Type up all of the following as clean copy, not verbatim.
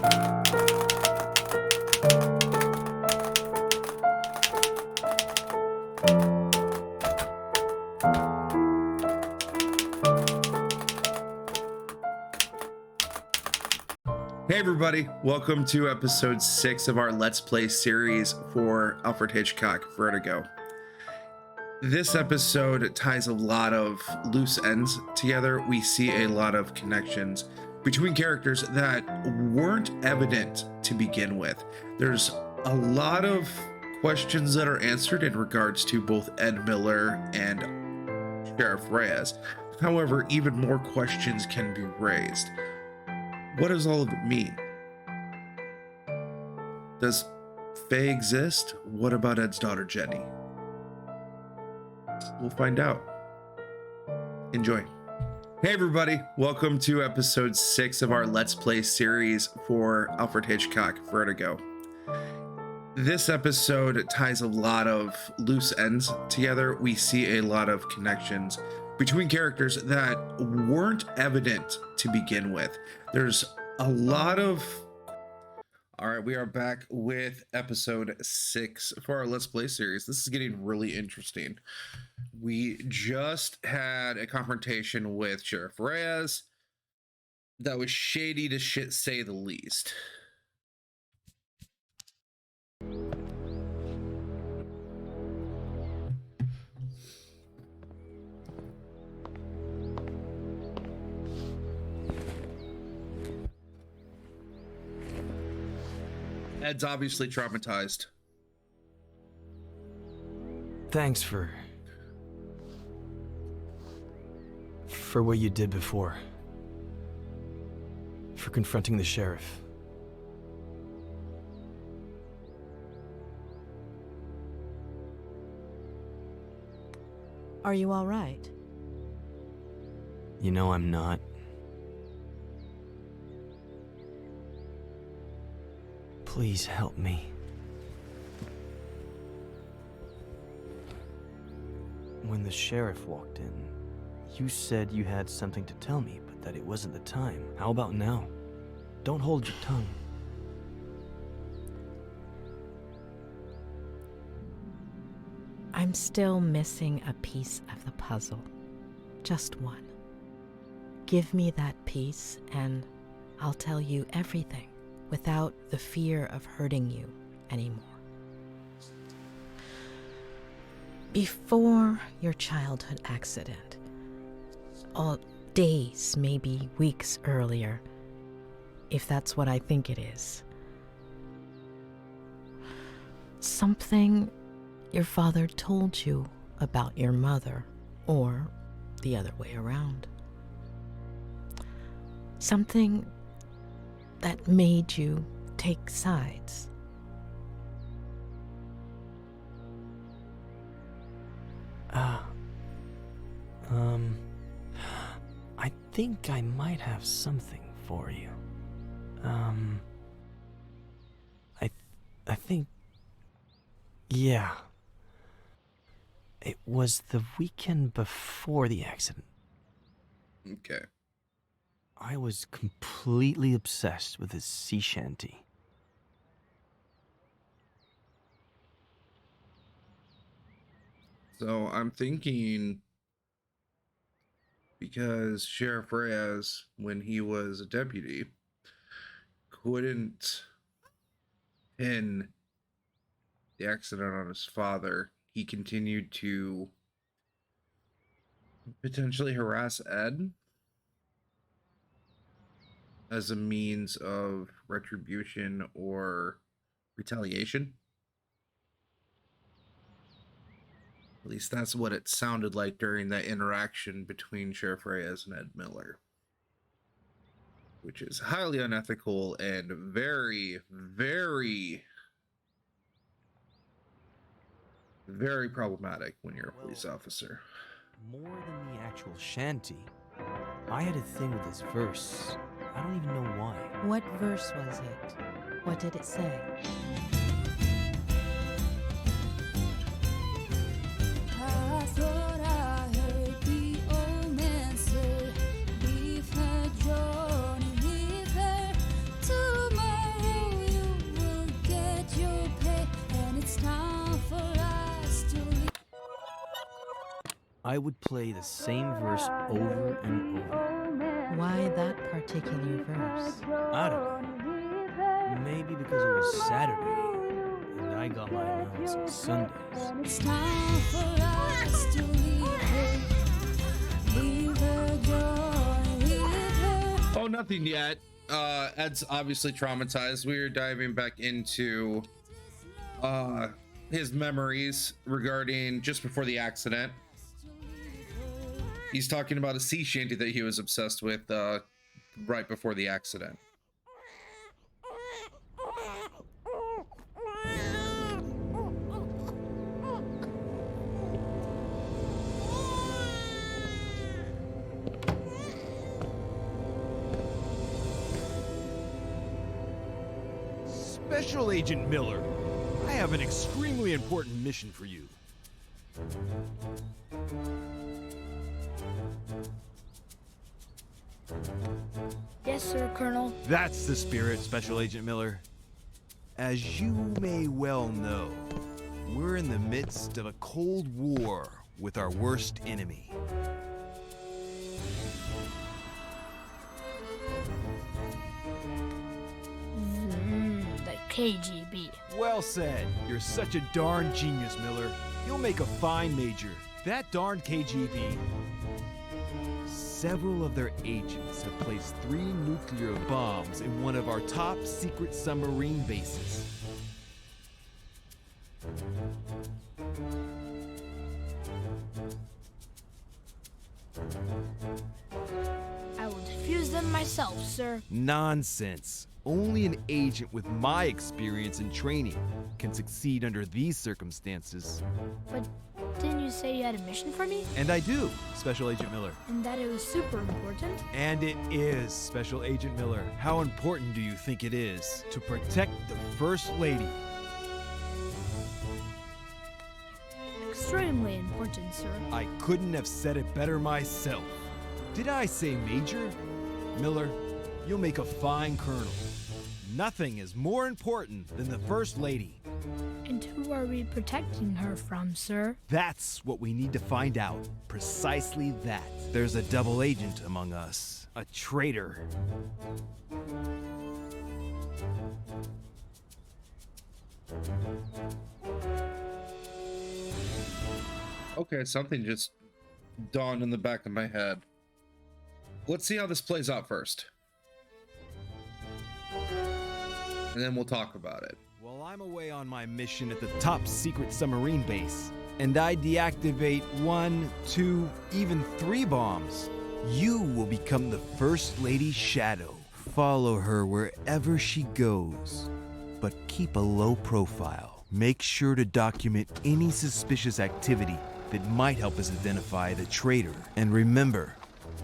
Hey everybody, welcome to episode 6 of our Let's Play series for Alfred Hitchcock, Vertigo. This episode ties a lot of loose ends together. We see a lot of connections between characters that weren't evident to begin with. There's a lot of questions that are answered in regards to both Ed Miller and Sheriff Reyes. However, even more questions can be raised. What does all of it mean? Does Faye exist? What about Ed's daughter, Jenny? We'll find out. Enjoy. Hey everybody, welcome to episode 6 of our Let's Play series for Alfred Hitchcock, Vertigo. This episode ties a lot of loose ends together. We see a lot of connections between characters that weren't evident to begin with. There's a lot of... Alright, we are back with episode 6 for our Let's Play series. This is getting really interesting. We just had a confrontation with Sheriff Reyes that was shady to say the least. Ed's obviously traumatized. Thanks for what you did before. For confronting the sheriff. Are you all right? You know I'm not. Please help me. When the sheriff walked in, you said you had something to tell me, but that it wasn't the time. How about now? Don't hold your tongue. I'm still missing a piece of the puzzle. Just one. Give me that piece and I'll tell you everything without the fear of hurting you anymore. Before your childhood accident, or days, maybe weeks earlier, if that's what I think it is, something your father told you about your mother, or the other way around. Something that made you take sides. I think I might have something for you. I think, yeah. It was the weekend before the accident. Okay. I was completely obsessed with his sea shanty. So I'm thinking, because Sheriff Reyes, when he was a deputy, couldn't pin the accident on his father, he continued to potentially harass Ed as a means of retribution or retaliation. At least that's what it sounded like during that interaction between Sheriff Reyes and Ed Miller, which is highly unethical and very, very, very problematic when you're a police officer. More than the actual shanty, I had a thing with this verse. I don't even know why. What verse was it? What did it say? Tomorrow I would play the same verse over and over. Why that particular verse? I don't know. Maybe because it was Saturday, and I got my allowance on Sundays. It's time for us to leave her. Leave her joy, leave her. Oh, nothing yet. Ed's obviously traumatized. We are diving back into his memories regarding just before the accident. He's talking about a sea shanty that he was obsessed with right before the accident. Special Agent Miller, I have an extremely important mission for you. Yes, sir, Colonel. That's the spirit, Special Agent Miller. As you may well know, we're in the midst of a Cold War with our worst enemy. The KGB. Well said. You're such a darn genius, Miller. You'll make a fine major. That darn KGB. Several of their agents have placed 3 nuclear bombs in one of our top secret submarine bases. I will defuse them myself, sir. Nonsense. Only an agent with my experience and training can succeed under these circumstances. But didn't you say you had a mission for me? And I do, Special Agent Miller. And that it was super important? And it is, Special Agent Miller. How important do you think it is to protect the First Lady? Extremely important, sir. I couldn't have said it better myself. Did I say Major? Miller, you'll make a fine colonel. Nothing is more important than the First Lady. And who are we protecting her from, sir? That's what we need to find out. Precisely that. There's a double agent among us. A traitor. Okay, something just dawned in the back of my head. Let's see how this plays out first. And then we'll talk about it. While I'm away on my mission at the top secret submarine base, and I deactivate 1, 2, even 3 bombs, you will become the First Lady's shadow. Follow her wherever she goes, but keep a low profile. Make sure to document any suspicious activity that might help us identify the traitor. And remember,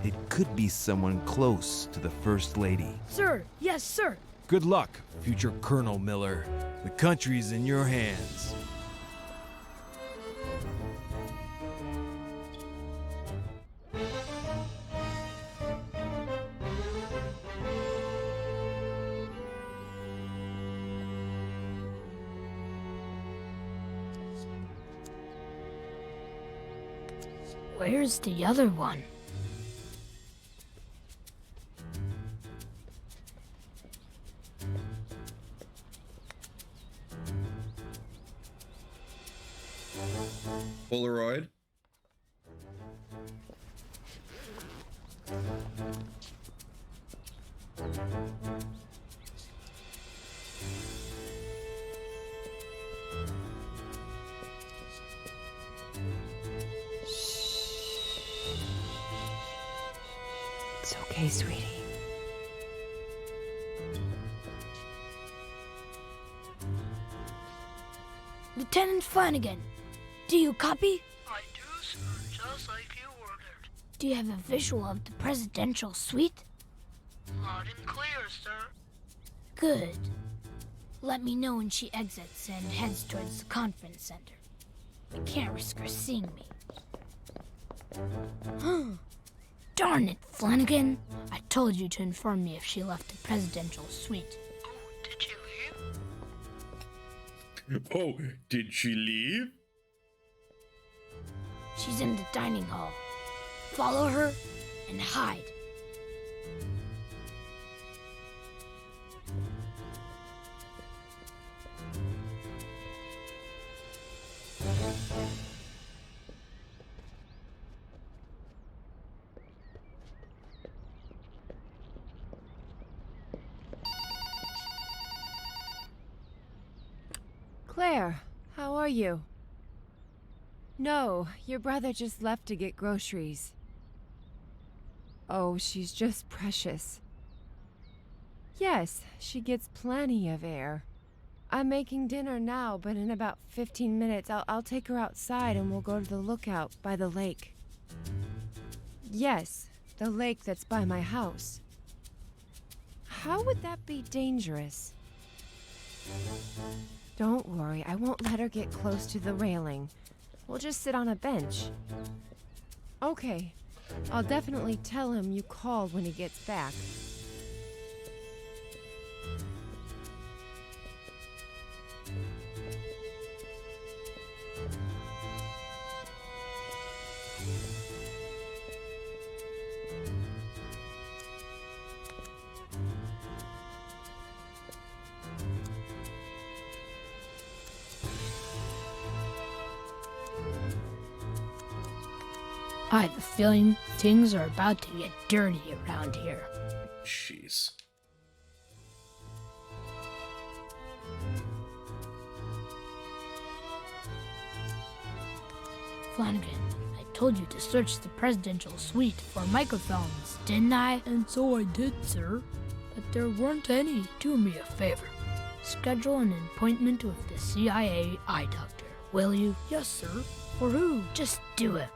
it could be someone close to the First Lady. Sir, yes, sir. Good luck, future Colonel Miller. The country's in your hands. Where's the other one? Polaroid. It's okay, sweetie. Lieutenant Flanagan, do you copy? I do, sir, just like you ordered. Do you have a visual of the presidential suite? Loud and clear, sir. Good. Let me know when she exits and heads towards the conference center. I can't risk her seeing me. Darn it, Flanagan. I told you to inform me if she left the presidential suite. Oh, did she leave? Oh, did she leave? She She's in the dining hall. Follow her and hide. Claire, how are you? No, your brother just left to get groceries. Oh, she's just precious. Yes, she gets plenty of air. I'm making dinner now, but in about 15 minutes I'll take her outside and we'll go to the lookout by the lake. Yes, the lake that's by my house. How would that be dangerous? Don't worry, I won't let her get close to the railing. We'll just sit on a bench. Okay, I'll definitely tell him you called when he gets back. I have a feeling things are about to get dirty around here. Jeez. Flanagan, I told you to search the presidential suite for microphones, didn't I? And so I did, sir. But there weren't any. Do me a favor. Schedule an appointment with the CIA eye doctor, will you? Yes, sir. For who? Just do it.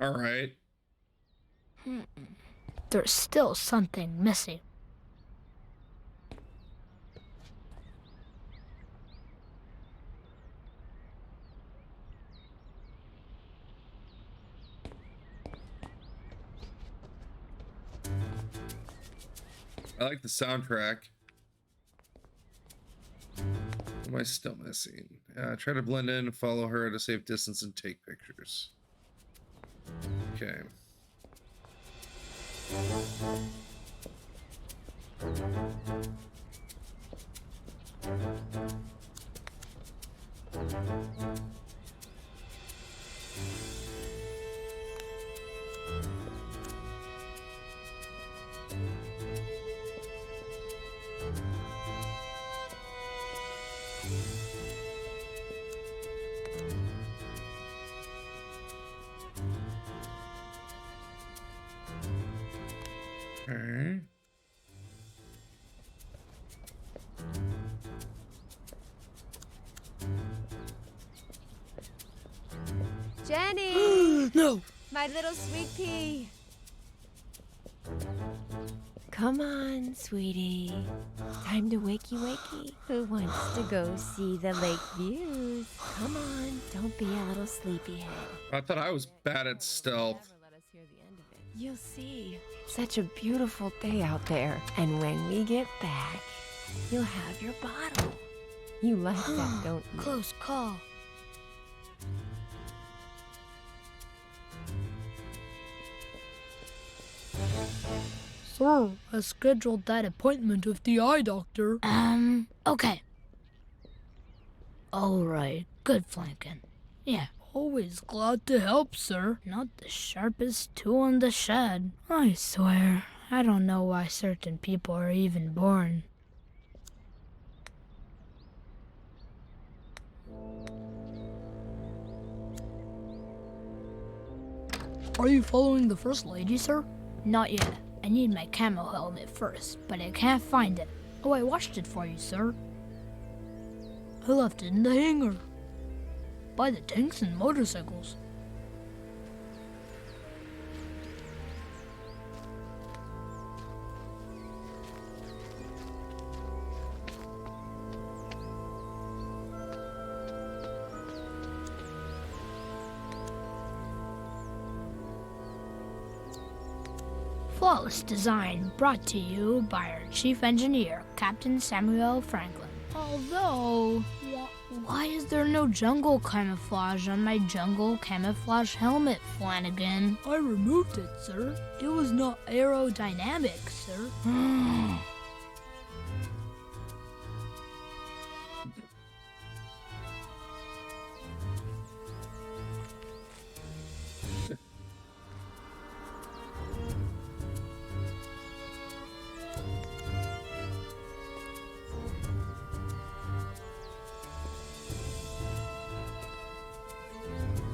All right. There's still something missing. I like the soundtrack. What am I still missing? Try to blend in, follow her at a safe distance, and take pictures. Okay. Okay. Jenny! No! My little sweet pea! Come on, sweetie. Time to wakey wakey. Who wants to go see the lake views? Come on, don't be a little sleepyhead. I thought I was bad at stealth. Never let us hear the end of it. You'll see. Such a beautiful day out there. And when we get back, you'll have your bottle. You like that, don't you? Close call. Sir, I scheduled that appointment with the eye doctor. Okay. Alright, good Flankin. Yeah, always glad to help, sir. Not the sharpest tool in the shed. I swear, I don't know why certain people are even born. Are you following the First Lady, sir? Not yet. I need my camo helmet first, but I can't find it. Oh, I washed it for you, sir. I left it in the hangar. By the tanks and motorcycles. flawless design brought to you by our chief engineer, Captain Samuel Franklin. Although, why is there no jungle camouflage on my jungle camouflage helmet, Flanagan? I removed it, sir. It was not aerodynamic, sir.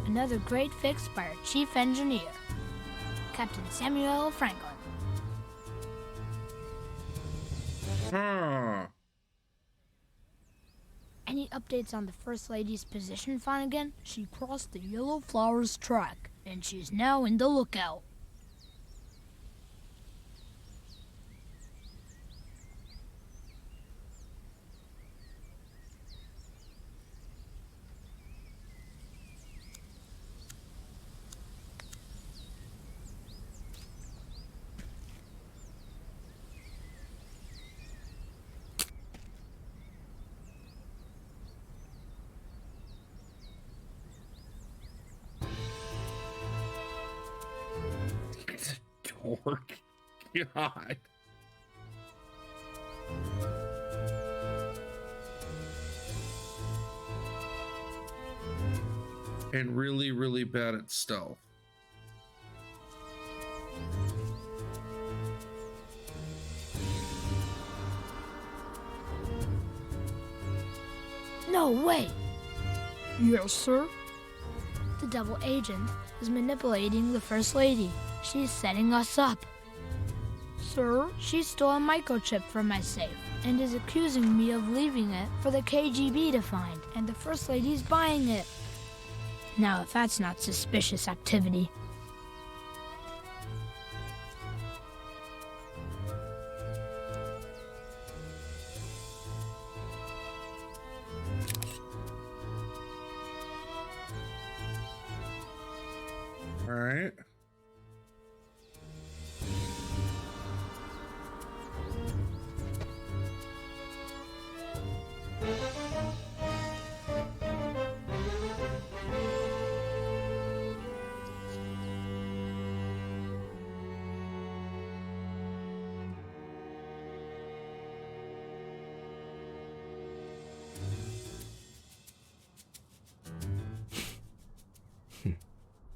Another great fix by our chief engineer, Captain Samuel Franklin. Any updates on the First Lady's position, Flanagan? She crossed the Yellow Flowers track, and she's now in the lookout. Dork. God. And really, really bad at stealth. No way! Yes, sir? The double agent is manipulating the First Lady. She's setting us up. Sir, she stole a microchip from my safe and is accusing me of leaving it for the KGB to find, and the First Lady's buying it. Now, if that's not suspicious activity. All right.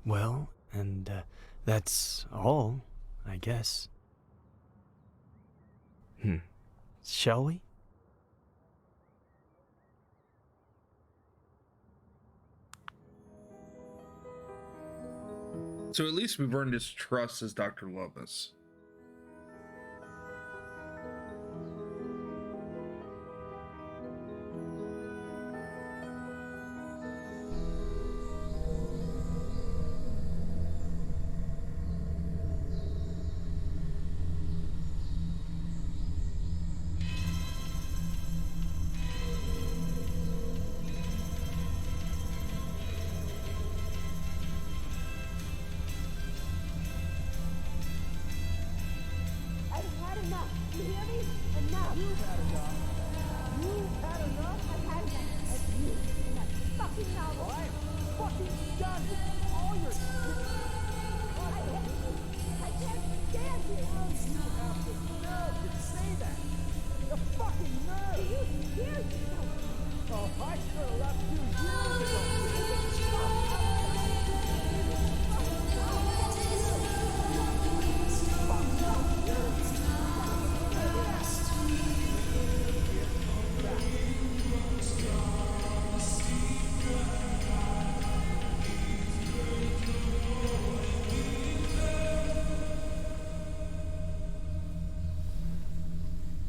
Well, and that's all, I guess. Shall we? So at least we've earned his trust as Dr. Lamos.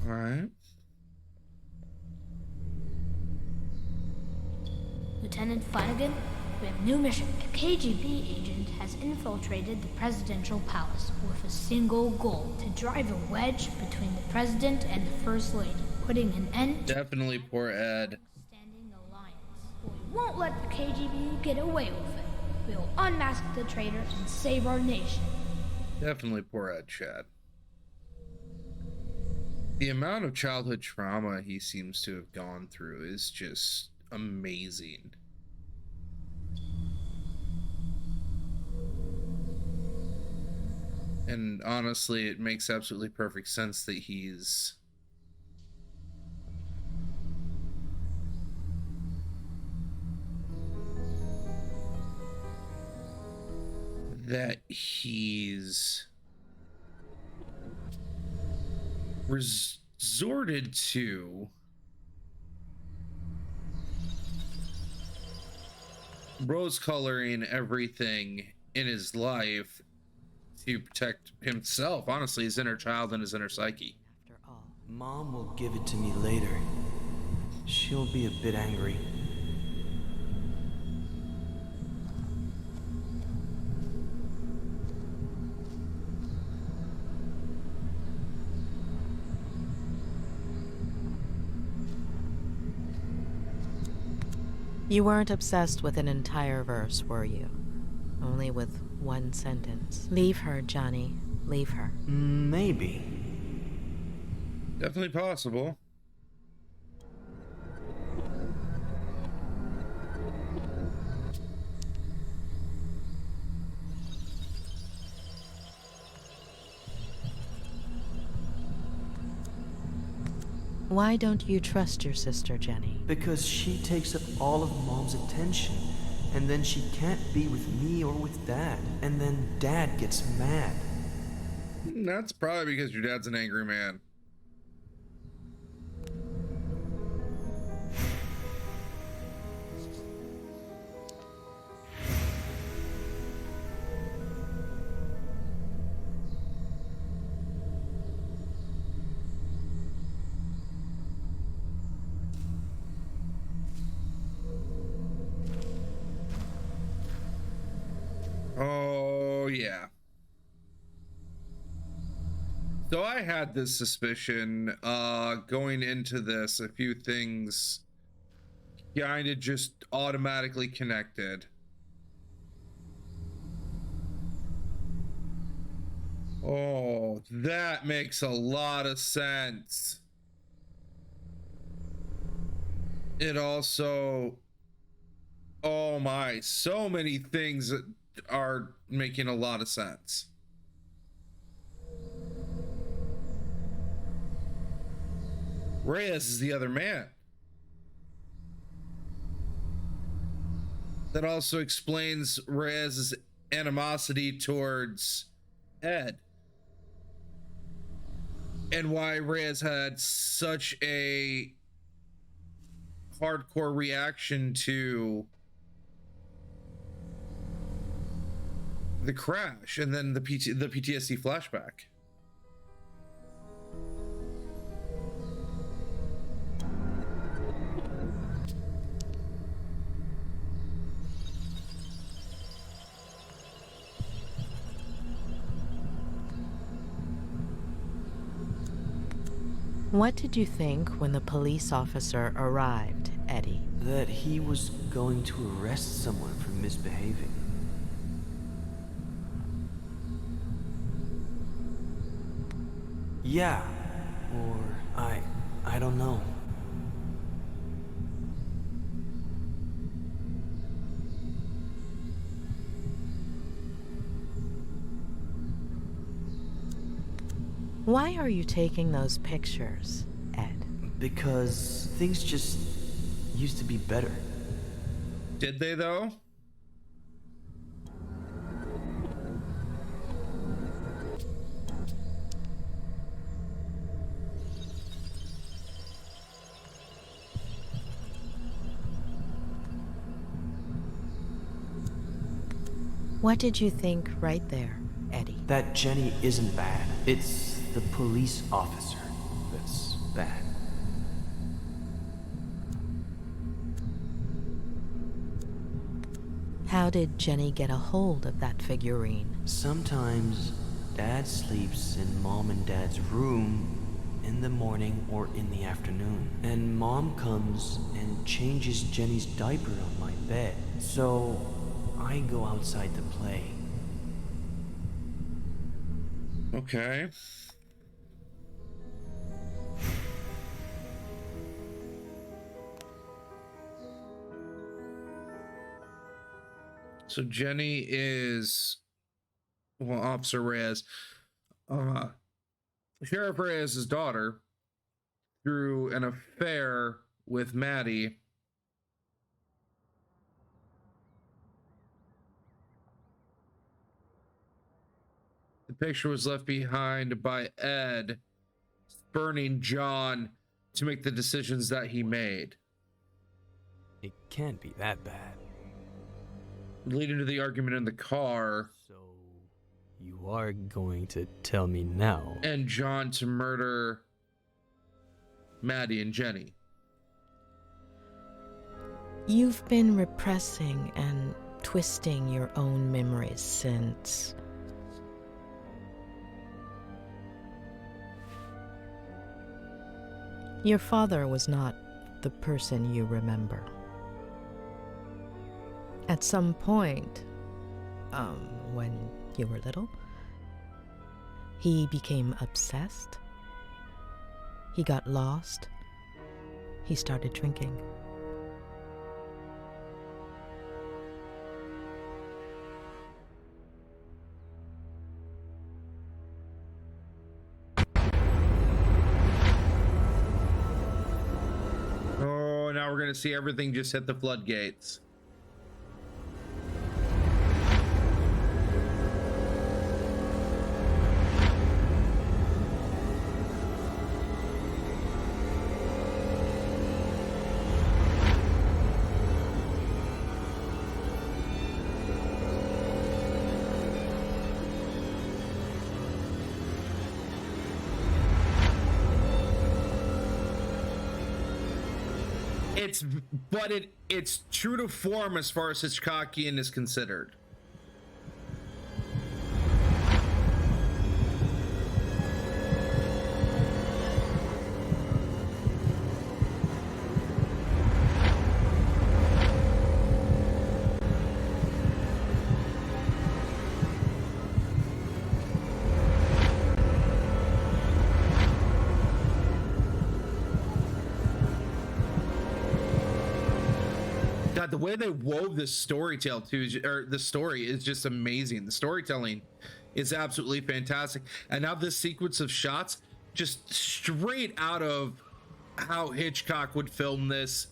All right. Lieutenant Flanagan, we have new mission. A KGB agent has infiltrated the presidential palace with a single goal: to drive a wedge between the president and the First Lady, putting an end to Definitely poor Ed. standing alliance. We won't let the KGB get away with it. We will unmask the traitor and save our nation. Definitely poor Ed, Chad. The amount of childhood trauma he seems to have gone through is just amazing. And honestly, it makes absolutely perfect sense that he's resorted to rose coloring everything in his life to protect himself, honestly, his inner child and his inner psyche. After all, Mom will give it to me later. She'll be a bit angry. You weren't obsessed with an entire verse, were you? Only with one sentence. Leave her, Johnny. Leave her. Maybe. Definitely possible. Why don't you trust your sister, Jenny? Because she takes up all of Mom's attention, and then she can't be with me or with Dad, and then Dad gets mad. That's probably because your dad's an angry man. Oh, yeah. So I had this suspicion going into this, a few things kind of just automatically connected. Oh, that makes a lot of sense. It also, oh my, so many things are making a lot of sense. Reyes is the other man. That also explains Reyes' animosity towards Ed. And why Reyes had such a hardcore reaction to the crash and then the PTSD flashback. What did you think when the police officer arrived, Eddie? That he was going to arrest someone for misbehaving. Yeah, or I don't know. Why are you taking those pictures, Ed? Because things just used to be better. Did they though? What did you think right there, Eddie? That Jenny isn't bad. It's the police officer that's bad. How did Jenny get a hold of that figurine? Sometimes Dad sleeps in Mom and Dad's room in the morning or in the afternoon. And Mom comes and changes Jenny's diaper on my bed. So I go outside to play. Okay. So Jenny is, well, Officer Reyes, Sheriff Reyes' daughter, through an affair with Maddie. The picture was left behind by Ed, spurning John to make the decisions that he made, It can't be that bad. leading to the argument in the car, So, you are going to tell me now? and John to murder Maddie and Jenny. You've been repressing and twisting your own memories since... Your father was not the person you remember. At some point, when you were little, he became obsessed. He got lost. He started drinking. Oh, now we're gonna see everything just hit the floodgates. It's true to form as far as Hitchcockian is considered. God, the way they wove this storytale the story is just amazing. The storytelling is absolutely fantastic. And now this sequence of shots, just straight out of how Hitchcock would film this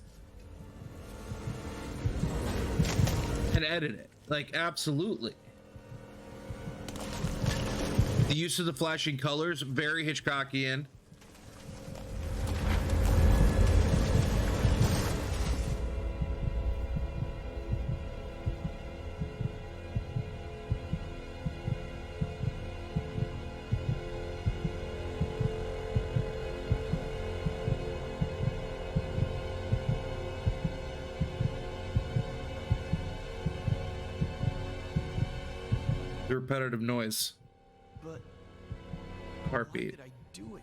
and edit it. Like, absolutely. The use of the flashing colors, very Hitchcockian. The repetitive noise. But Heartbeat. why did I do it?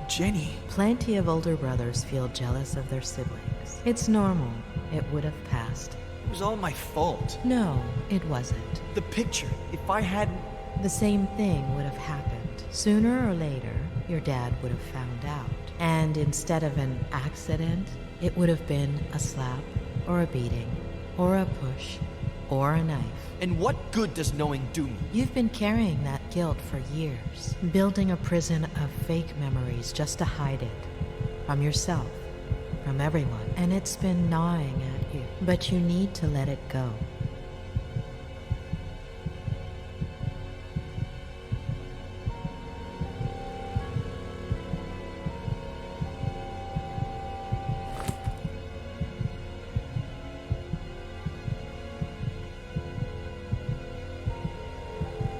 Jenny. Plenty of older brothers feel jealous of their siblings. It's normal. It would have passed. It was all my fault. No, it wasn't. The picture. If I hadn't... The same thing would have happened. Sooner or later, your dad would have found out. And instead of an accident, it would have been a slap, or a beating, or a push, or a knife. And what good does knowing do me? You've been carrying that guilt for years, building a prison of fake memories just to hide it. From yourself, from everyone. And it's been gnawing at you. But you need to let it go.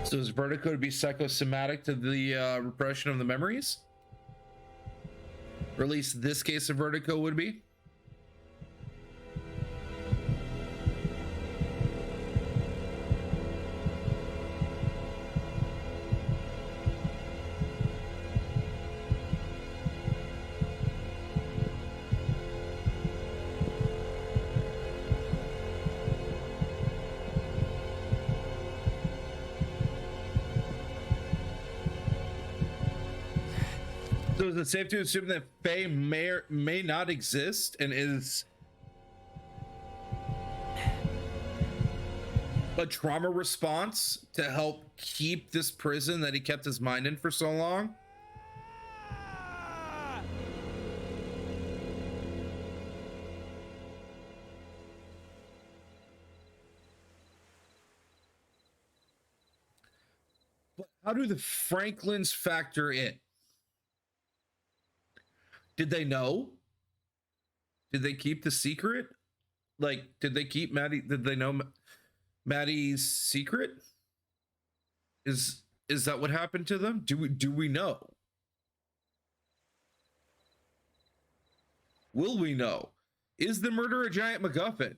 So is Vertigo to be psychosomatic to the repression of the memories? Or at least this case of Vertigo would be? So is it safe to assume that Faye may or may not exist and is a trauma response to help keep this prison that he kept his mind in for so long? But how do the Franklins factor in? Did they know? Did they keep the secret? Like, did they keep Maddie? Did they know Maddie's secret? Is that what happened to them? Do we know? Will we know? Is the murder a giant MacGuffin?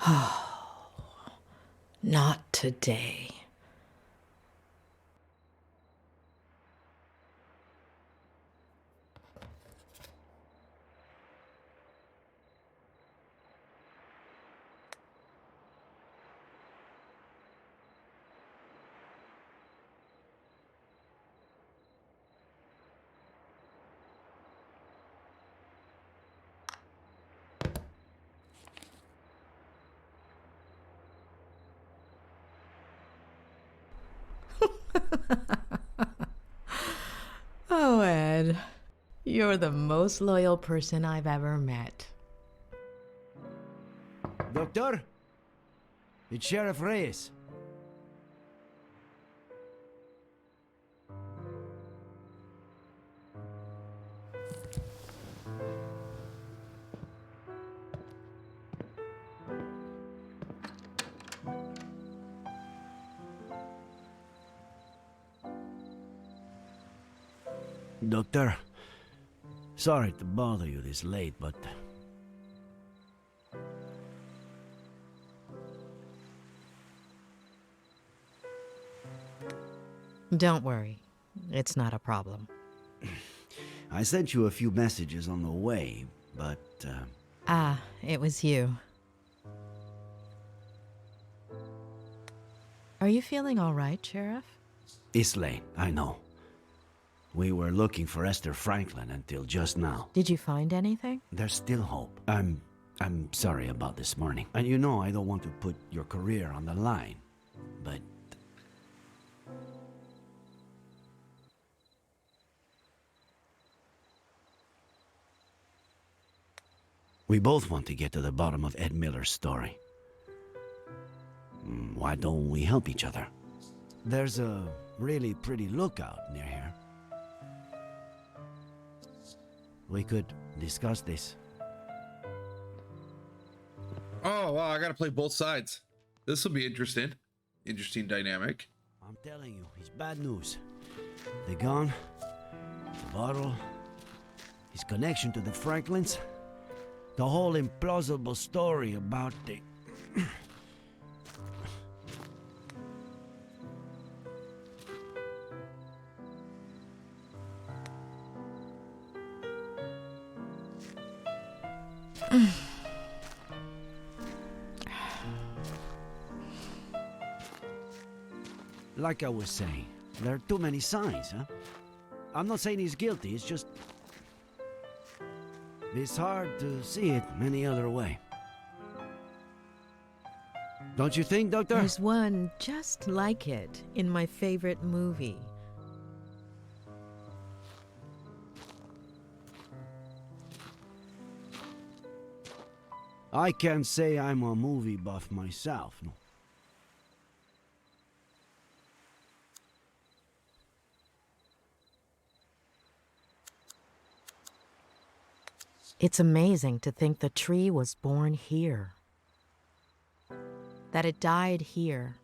Oh, not today. Oh, Ed, you're the most loyal person I've ever met. Doctor? It's Sheriff Reyes. Doctor, sorry to bother you this late, but... Don't worry, it's not a problem. I sent you a few messages on the way, but... Ah, it was you. Are you feeling all right, Sheriff? It's late, I know. We were looking for Esther Franklin until just now. Did you find anything? There's still hope. I'm sorry about this morning. And you know I don't want to put your career on the line, but... We both want to get to the bottom of Ed Miller's story. Why don't we help each other? There's a really pretty lookout near here. We could discuss this. Oh, wow, I gotta play both sides. This will be interesting. Interesting dynamic. I'm telling you, it's bad news. The gun, the bottle, his connection to the Franklins, the whole implausible story about the... Like I was saying, there are too many signs, huh? I'm not saying he's guilty, it's just... It's hard to see it any other way. Don't you think, Doctor? There's one just like it in my favorite movie. I can't say I'm a movie buff myself, no. It's amazing to think the tree was born here. That it died here.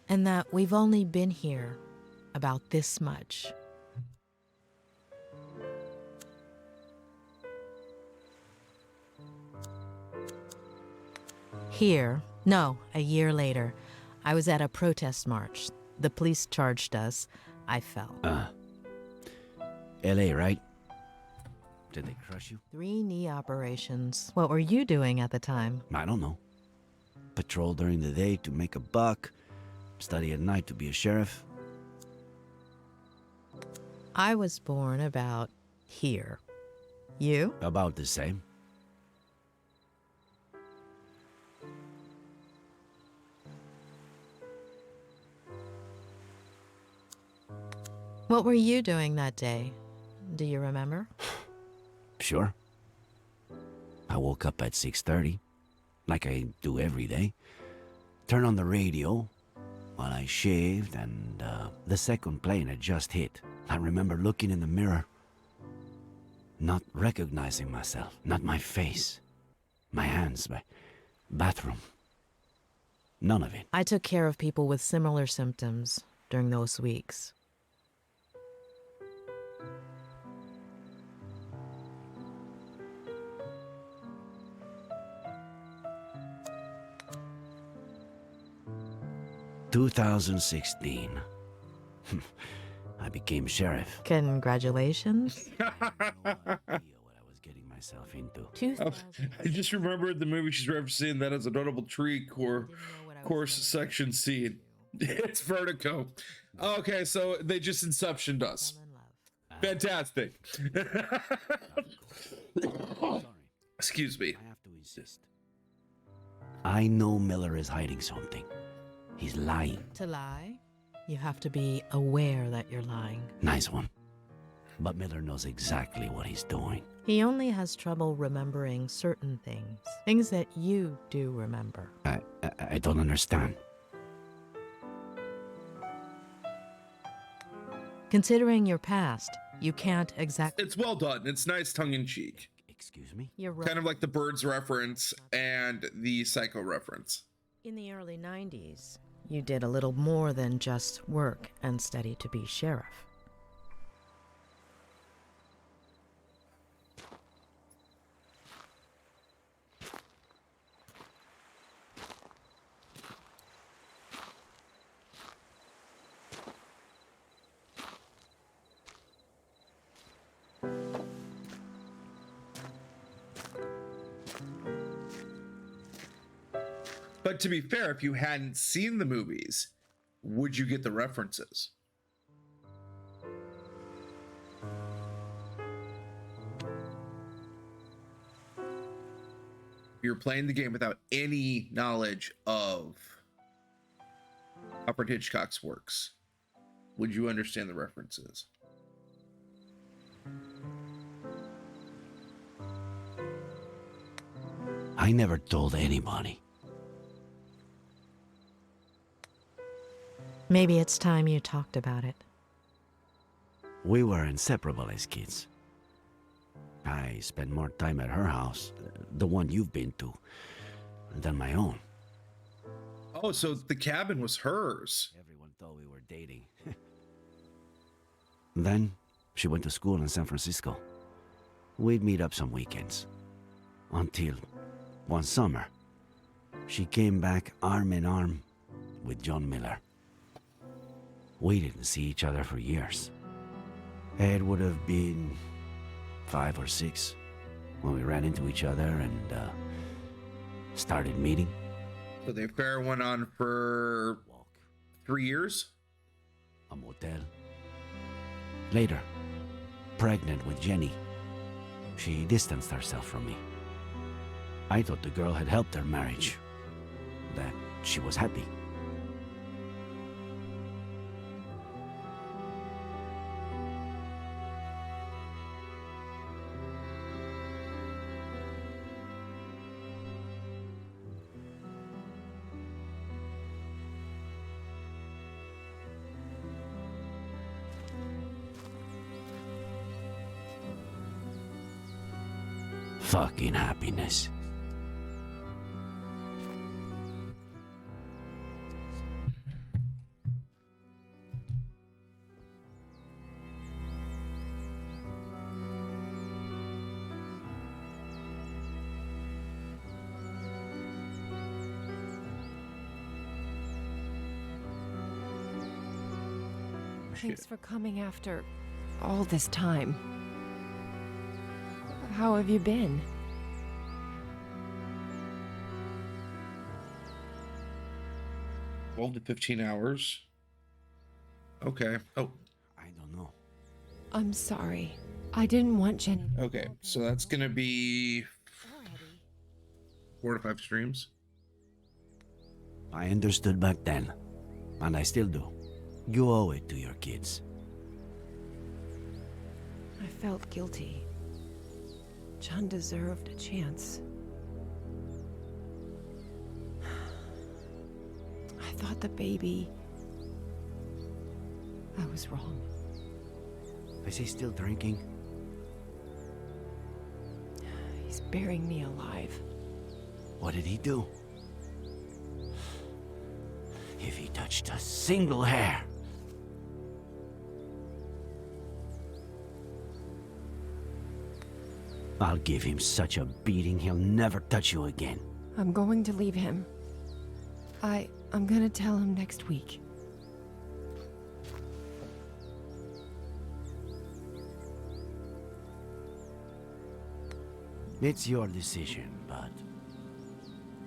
And that we've only been here about this much. Here, no, a year later, I was at a protest march. The police charged us. I fell. LA, right? Did they crush you? 3 knee operations. What were you doing at the time? I don't know. Patrol during the day to make a buck. study at night to be a sheriff. I was born about here. You? About the same. What were you doing that day? Do you remember? Sure. I woke up at 6:30, like I do every day. Turned on the radio while I shaved, and the second plane had just hit. I remember looking in the mirror, not recognizing myself, not my face, my hands, my bathroom. None of it. I took care of people with similar symptoms during those weeks. In 2016, I became sheriff. Congratulations. No idea what I was getting myself into. I just remembered the movie she's referencing that as a notable tree course section scene. It's Vertigo. Okay, so they just inceptioned us. Fantastic. Sorry. Excuse me. I have to insist. I know Miller is hiding something. He's lying. To lie, you have to be aware that you're lying. Nice one. But Miller knows exactly what he's doing. He only has trouble remembering certain things that you do remember. I don't understand. Considering your past, you can't exactly. It's well done. It's nice tongue-in-cheek. Excuse me? You're right. Kind of like the Birds reference and the Psycho reference. In the early 90s, you did a little more than just work and study to be sheriff. But to be fair, if you hadn't seen the movies, would you get the references? You're playing the game without any knowledge of Alfred Hitchcock's works. Would you understand the references? I never told anybody. Maybe it's time you talked about it. We were inseparable as kids. I spent more time at her house, the one you've been to, than my own. Oh, so the cabin was hers. Everyone thought we were dating. Then, she went to school in San Francisco. We'd meet up some weekends. Until, one summer, she came back arm in arm with John Miller. We didn't see each other for years. It would have been 5 or 6 when we ran into each other and started meeting. So the affair went on for Walk, 3 years? a motel. Later, pregnant with Jenny, she distanced herself from me. I thought the girl had helped her marriage, that she was happy. Fucking happiness. Thanks for coming after all this time. How have you been? 12 to 15 hours. Okay. Oh, I don't know. I'm sorry. I didn't want Jenny. okay. So that's going to be 4 to 5 streams. I understood back then, and I still do. You owe it to your kids. I felt guilty. John deserved a chance. I thought the baby... I was wrong. Is he still drinking? He's burying me alive. What did he do? If he touched a single hair... I'll give him such a beating he'll never touch you again. I'm going to leave him. I'm gonna tell him next week. It's your decision, but...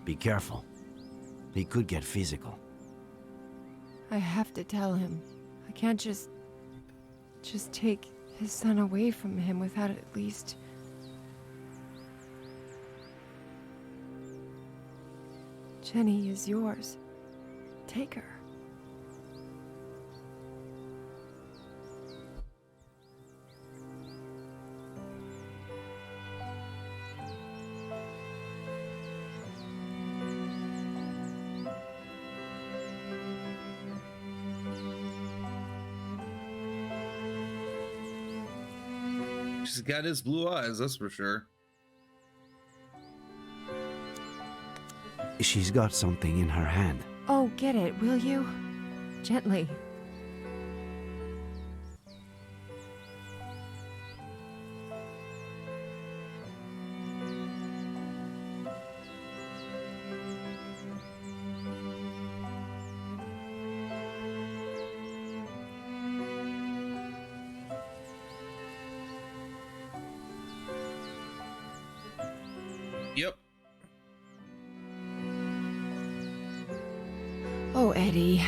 be careful. He could get physical. I have to tell him. I can't just take his son away from him without at least... Jenny is yours. Take her. She's got his blue eyes, that's for sure. She's got something in her hand. Oh, get it, will you? Gently. Yep. Oh, Eddie.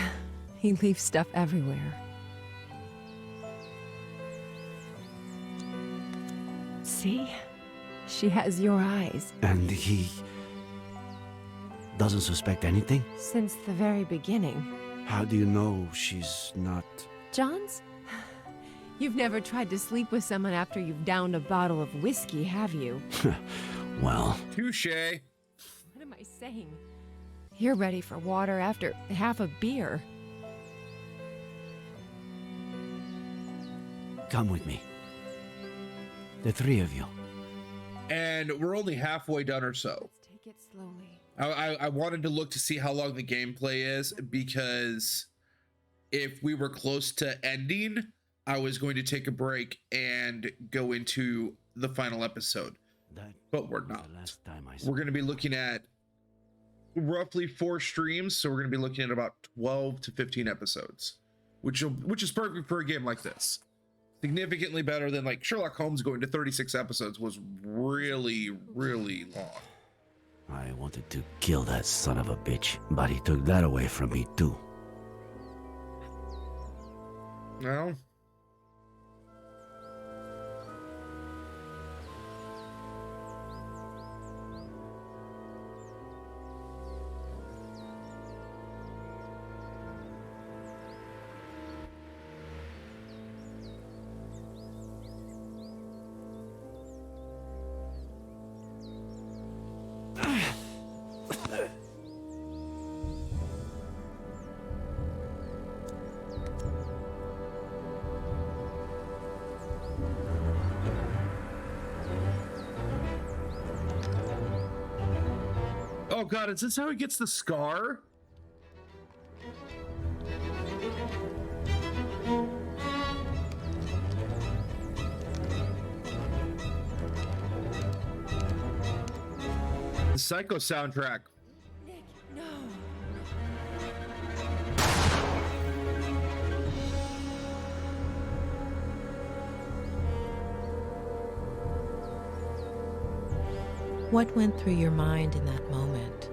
He leaves stuff everywhere. See? She has your eyes. And he... doesn't suspect anything? Since the very beginning. How do you know she's not... John's? You've never tried to sleep with someone after you've downed a bottle of whiskey, have you? Well... Touche. What am I saying? You're ready for water after half a beer. Come with me. The three of you. And we're only halfway done or so. Let's take it slowly. I wanted to look to see how long the gameplay is, because if we were close to ending, I was going to take a break and go into the final episode. But we're not. Last time I saw We're going to be looking at roughly 4 streams, so we're going to be looking at about 12 to 15 episodes, which is perfect for a game like this. Significantly better than like Sherlock Holmes going to 36 episodes was really, really long. I wanted to kill that son of a bitch, but he took that away from me too. No. Oh god, is this how he gets the scar? The Psycho soundtrack. Nick, no. What went through your mind in that moment?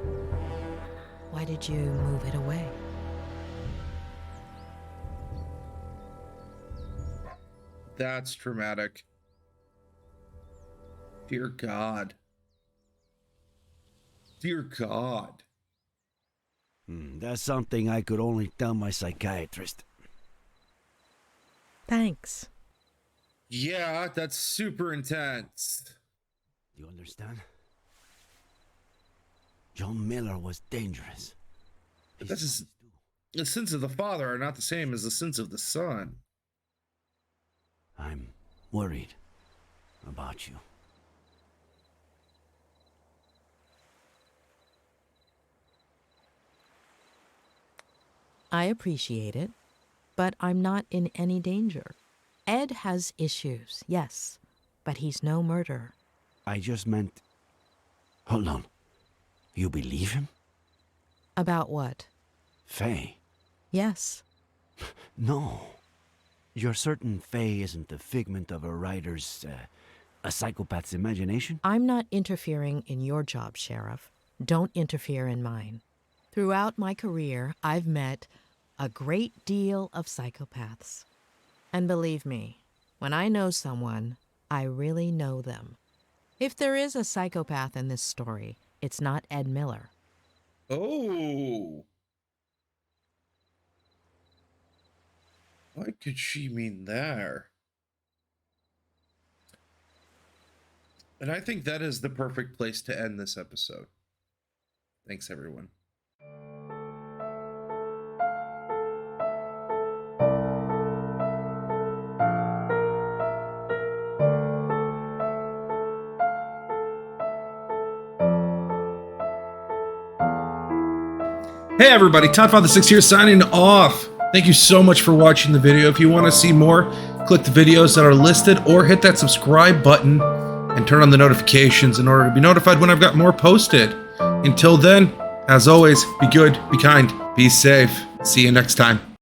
Why did you move it away? That's traumatic. Dear God. Dear God. That's something I could only tell my psychiatrist. Thanks. Yeah, that's super intense. You understand? John Miller was dangerous. But this is... The sins of the father are not the same as the sins of the son. I'm worried about you. I appreciate it, but I'm not in any danger. Ed has issues, yes, but he's no murderer. I just meant... Hold on. You believe him? About what? Faye? Yes. No. You're certain Faye isn't the figment of a writer's, a psychopath's imagination? I'm not interfering in your job, Sheriff. Don't interfere in mine. Throughout my career, I've met a great deal of psychopaths. And believe me, when I know someone, I really know them. If there is a psychopath in this story, it's not Ed Miller. Oh. What could she mean there? And I think that is the perfect place to end this episode. Thanks, everyone. Hey everybody, Toddfather6 here signing off. Thank you so much for watching the video. If you want to see more, click the videos that are listed or hit that subscribe button and turn on the notifications in order to be notified when I've got more posted. Until then, as always, be good, be kind, be safe. See you next time.